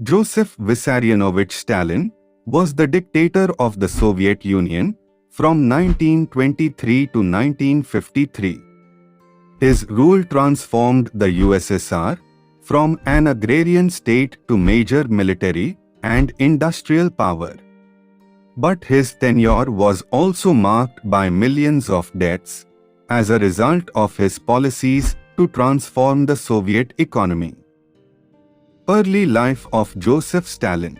Joseph Vissarionovich Stalin was the dictator of the Soviet Union from 1923 to 1953. His rule transformed the USSR from an agrarian state to major military and industrial power. But his tenure was also marked by millions of deaths as a result of his policies to transform the Soviet economy. Early life of Joseph Stalin.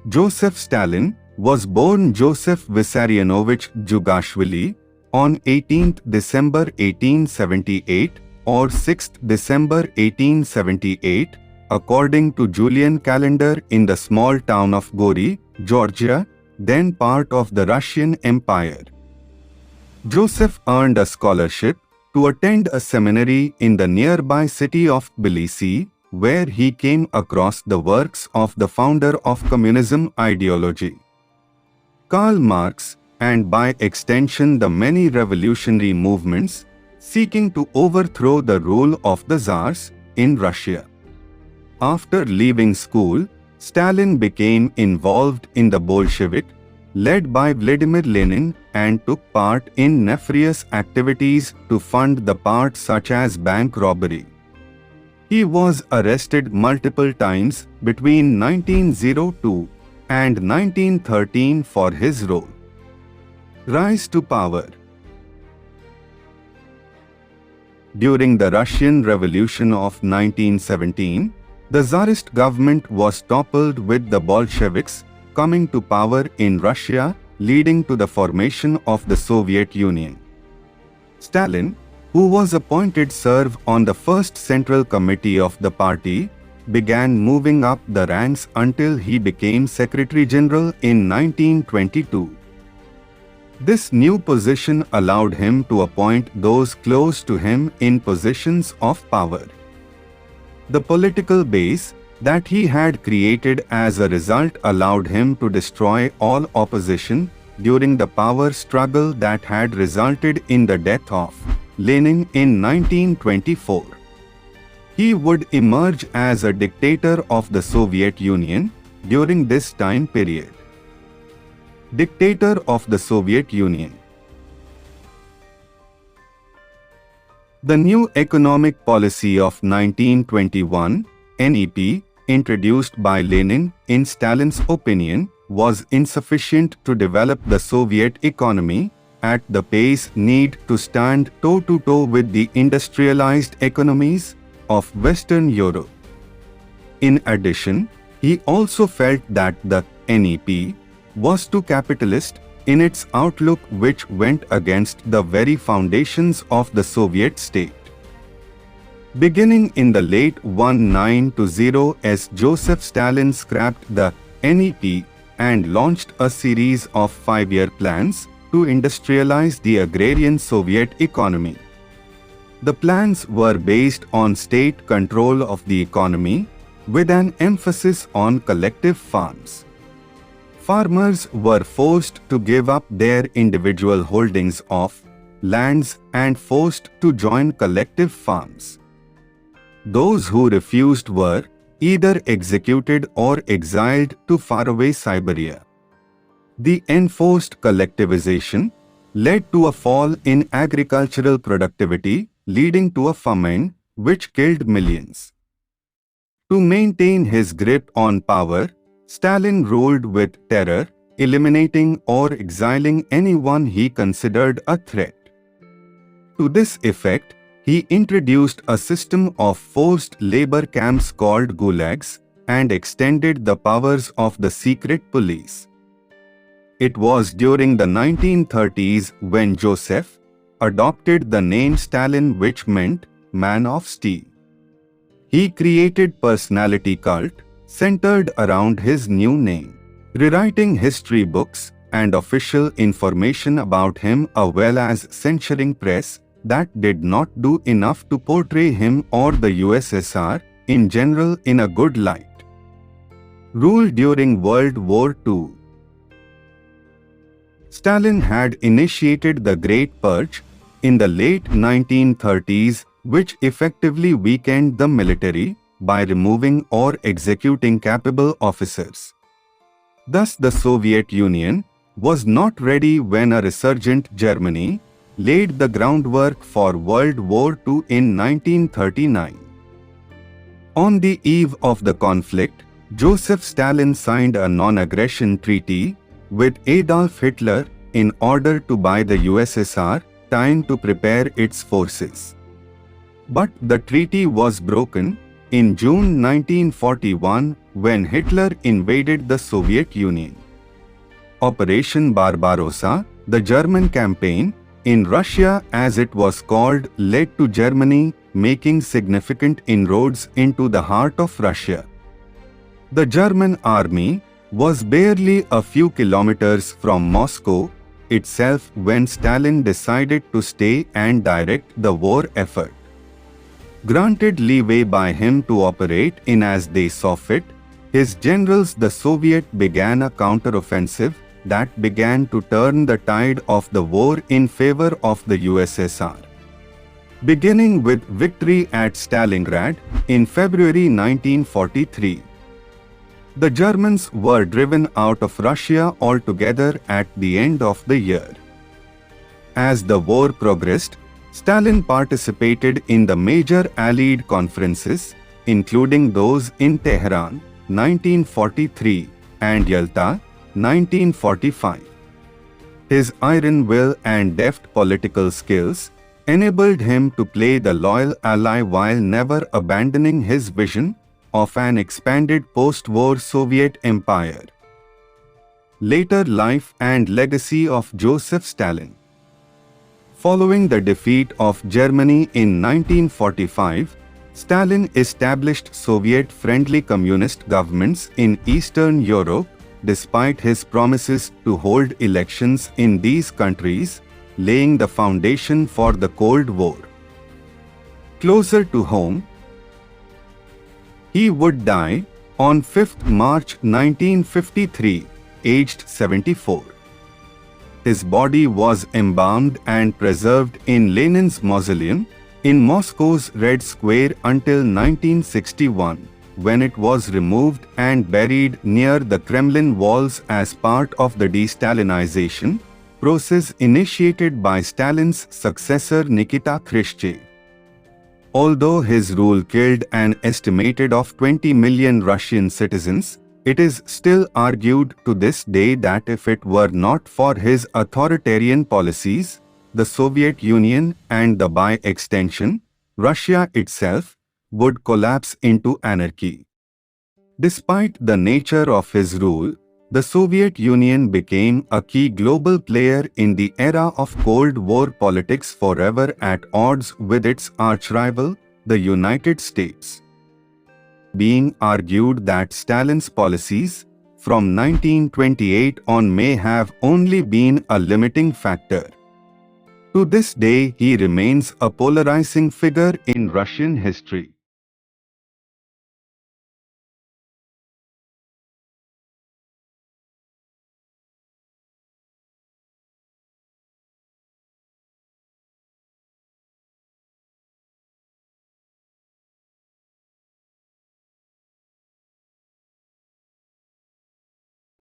Joseph Stalin was born Joseph Vissarionovich Jugashvili on 18 December 1878 or 6 December 1878 according to Julian calendar in the small town of Gori, Georgia, then part of the Russian Empire. Joseph earned a scholarship to attend a seminary in the nearby city of Tbilisi, where he came across the works of the founder of communism ideology, Karl Marx, and by extension the many revolutionary movements seeking to overthrow the rule of the Tsars in Russia. After leaving school, Stalin became involved in the Bolshevik, led by Vladimir Lenin, and took part in nefarious activities to fund the parts such as bank robbery. He was arrested multiple times between 1902 and 1913 for his role. Rise to power. During the Russian Revolution of 1917, the Tsarist government was toppled with the Bolsheviks coming to power in Russia, leading to the formation of the Soviet Union. Stalin, who was appointed to serve on the first Central Committee of the party, began moving up the ranks until he became Secretary General in 1922. This new position allowed him to appoint those close to him in positions of power. The political base that he had created as a result allowed him to destroy all opposition during the power struggle that had resulted in the death of Lenin in 1924. He would emerge as a dictator of the Soviet Union during this time period. Dictator of the Soviet Union. The new economic policy of 1921, NEP, introduced by Lenin, in Stalin's opinion, was insufficient to develop the Soviet economy at the pace needed to stand toe-to-toe with the industrialized economies of Western Europe. In addition, he also felt that the NEP was too capitalist in its outlook, which went against the very foundations of the Soviet state. Beginning in the late 1920s, Joseph Stalin scrapped the NEP and launched a series of 5-year plans to industrialize the agrarian Soviet economy. The plans were based on state control of the economy, with an emphasis on collective farms. Farmers were forced to give up their individual holdings of lands and forced to join collective farms. Those who refused were either executed or exiled to faraway Siberia. The enforced collectivization led to a fall in agricultural productivity, leading to a famine which killed millions. To maintain his grip on power, Stalin ruled with terror, eliminating or exiling anyone he considered a threat. To this effect, he introduced a system of forced labor camps called gulags and extended the powers of the secret police. It was during the 1930s when Joseph adopted the name Stalin, which meant man of steel. He created personality cult centered around his new name, rewriting history books and official information about him, as well as censoring press that did not do enough to portray him or the USSR in general in a good light. Rule during World War II. Stalin had initiated the Great Purge in the late 1930s, which effectively weakened the military, by removing or executing capable officers. Thus, the Soviet Union was not ready when a resurgent Germany laid the groundwork for World War II in 1939. On the eve of the conflict, Joseph Stalin signed a non-aggression treaty with Adolf Hitler in order to buy the USSR time to prepare its forces. But the treaty was broken in June 1941 when Hitler invaded the Soviet Union. Operation Barbarossa, the German campaign in Russia as it was called, led to Germany making significant inroads into the heart of Russia. The German army was barely a few kilometers from Moscow itself when Stalin decided to stay and direct the war effort. Granted leeway by him to operate in as they saw fit, his generals the Soviet began a counteroffensive that began to turn the tide of the war in favor of the USSR. Beginning with victory at Stalingrad in February 1943. The Germans were driven out of Russia altogether at the end of the year. As the war progressed, Stalin participated in the major Allied conferences, including those in Tehran, 1943, and Yalta, 1945. His iron will and deft political skills enabled him to play the loyal ally while never abandoning his vision of an expanded post-war Soviet empire. Later life and legacy of Joseph Stalin. Following the defeat of Germany in 1945, Stalin established Soviet-friendly communist governments in Eastern Europe despite his promises to hold elections in these countries, laying the foundation for the Cold War. Closer to home, he would die on 5th March 1953, aged 74. His body was embalmed and preserved in Lenin's mausoleum in Moscow's Red Square until 1961, when it was removed and buried near the Kremlin walls as part of the de-Stalinization process initiated by Stalin's successor Nikita Khrushchev. Although his rule killed an estimated of 20 million Russian citizens, it is still argued to this day that if it were not for his authoritarian policies, the Soviet Union and by extension, Russia itself, would collapse into anarchy. Despite the nature of his rule, the Soviet Union became a key global player in the era of Cold War politics, forever at odds with its archrival, the United States. Being argued that Stalin's policies from 1928 on may have only been a limiting factor. To this day, he remains a polarizing figure in Russian history.